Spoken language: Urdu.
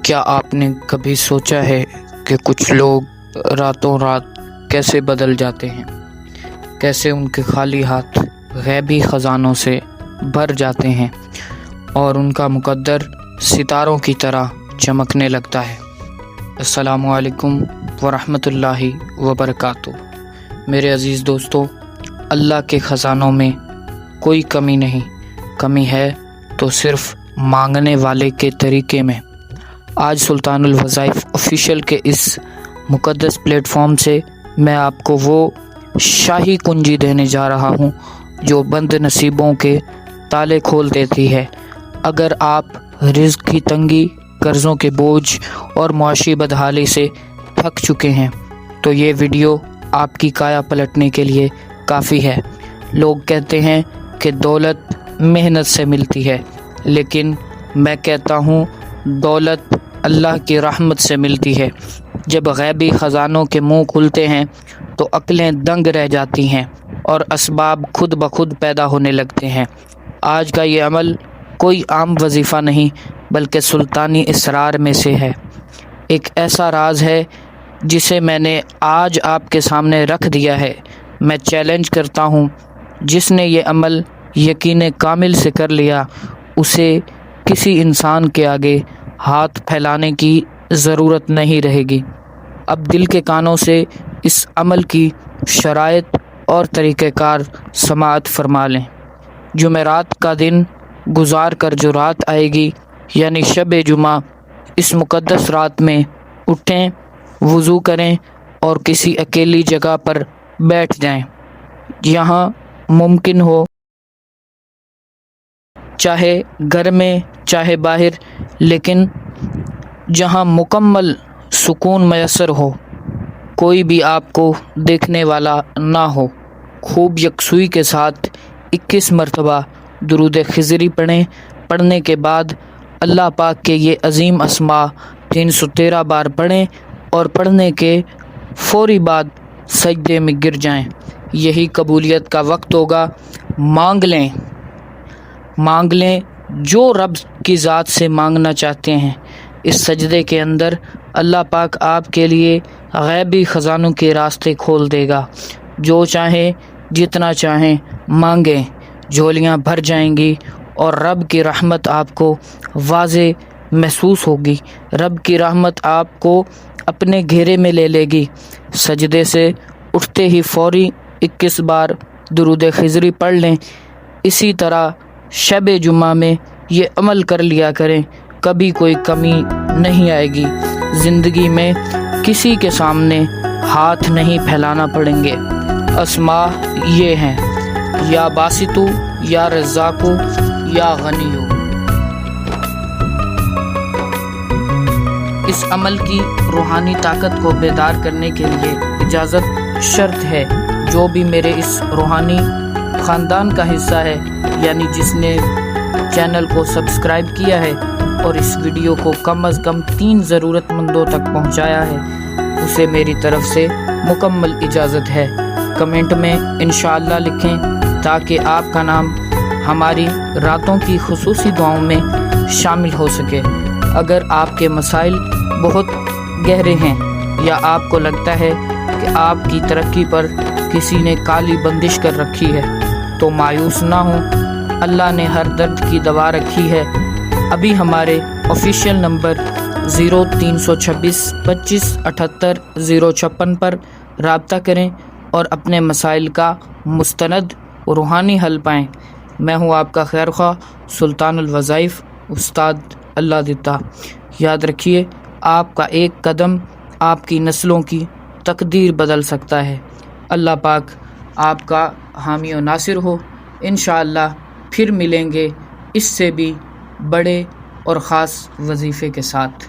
کیا آپ نے کبھی سوچا ہے کہ کچھ لوگ راتوں رات کیسے بدل جاتے ہیں، کیسے ان کے خالی ہاتھ غیبی خزانوں سے بھر جاتے ہیں اور ان کا مقدر ستاروں کی طرح چمکنے لگتا ہے۔ السلام علیکم ورحمۃ اللہ وبرکاتہ۔ میرے عزیز دوستو، اللہ کے خزانوں میں کوئی کمی نہیں، کمی ہے تو صرف مانگنے والے کے طریقے میں۔ آج سلطان الوظائف آفیشیل کے اس مقدس پلیٹ فارم سے میں آپ کو وہ شاہی کنجی دینے جا رہا ہوں جو بند نصیبوں کے تالے کھول دیتی ہے۔ اگر آپ رزق کی تنگی، قرضوں کے بوجھ اور معاشی بدحالی سے تھک چکے ہیں تو یہ ویڈیو آپ کی کایا پلٹنے کے لیے کافی ہے۔ لوگ کہتے ہیں کہ دولت محنت سے ملتی ہے، لیکن میں کہتا ہوں دولت اللہ کی رحمت سے ملتی ہے۔ جب غیبی خزانوں کے منہ کھلتے ہیں تو عقلیں دنگ رہ جاتی ہیں اور اسباب خود بخود پیدا ہونے لگتے ہیں۔ آج کا یہ عمل کوئی عام وظیفہ نہیں بلکہ سلطانی اسرار میں سے ہے۔ ایک ایسا راز ہے جسے میں نے آج آپ کے سامنے رکھ دیا ہے۔ میں چیلنج کرتا ہوں، جس نے یہ عمل یقین کامل سے کر لیا اسے کسی انسان کے آگے ہاتھ پھیلانے کی ضرورت نہیں رہے گی۔ اب دل کے کانوں سے اس عمل کی شرائط اور طریقہ کار سماعت فرما لیں۔ جمعرات کا دن گزار کر جو رات آئے گی، یعنی شب جمعہ، اس مقدس رات میں اٹھیں، وضو کریں اور کسی اکیلی جگہ پر بیٹھ جائیں۔ یہاں ممکن ہو چاہے گھر میں چاہے باہر، لیکن جہاں مکمل سکون میسر ہو، کوئی بھی آپ کو دیکھنے والا نہ ہو۔ خوب یکسوئی کے ساتھ 21 مرتبہ درود خضری پڑھنے کے بعد اللہ پاک کے یہ عظیم اسماء 313 بار پڑھیں اور پڑھنے کے فوری بعد سجدے میں گر جائیں۔ یہی قبولیت کا وقت ہوگا۔ مانگ لیں جو رب کی ذات سے مانگنا چاہتے ہیں۔ اس سجدے کے اندر اللہ پاک آپ کے لیے غیبی خزانوں کے راستے کھول دے گا۔ جو چاہیں جتنا چاہیں مانگیں، جھولیاں بھر جائیں گی اور رب کی رحمت آپ کو واضح محسوس ہوگی۔ رب کی رحمت آپ کو اپنے گھیرے میں لے لے گی۔ سجدے سے اٹھتے ہی فوری 21 بار درود خضری پڑھ لیں۔ اسی طرح شب جمعہ میں یہ عمل کر لیا کریں، کبھی کوئی کمی نہیں آئے گی۔ زندگی میں کسی کے سامنے ہاتھ نہیں پھیلانا پڑیں گے۔ اسماء یہ ہیں: یا باسطو، یا رزاقو، یا غنیو۔ اس عمل کی روحانی طاقت کو بیدار کرنے کے لیے اجازت شرط ہے۔ جو بھی میرے اس روحانی خاندان کا حصہ ہے، یعنی جس نے چینل کو سبسکرائب کیا ہے اور اس ویڈیو کو کم از کم 3 ضرورت مندوں تک پہنچایا ہے، اسے میری طرف سے مکمل اجازت ہے۔ کمنٹ میں انشاءاللہ لکھیں تاکہ آپ کا نام ہماری راتوں کی خصوصی دعاؤں میں شامل ہو سکے۔ اگر آپ کے مسائل بہت گہرے ہیں یا آپ کو لگتا ہے کہ آپ کی ترقی پر کسی نے کالی بندش کر رکھی ہے تو مایوس نہ ہوں، اللہ نے ہر درد کی دوا رکھی ہے۔ ابھی ہمارے آفیشیل نمبر 0326 25 78 056 پر رابطہ کریں اور اپنے مسائل کا مستند روحانی حل پائیں۔ میں ہوں آپ کا خیر خواہ سلطان الوظائف استاد اللہ دیتا۔ یاد رکھیے، آپ کا ایک قدم آپ کی نسلوں کی تقدیر بدل سکتا ہے۔ اللہ پاک آپ کا حامی و ناصر ہو۔ انشاءاللہ پھر ملیں گے اس سے بھی بڑے اور خاص وظیفے کے ساتھ۔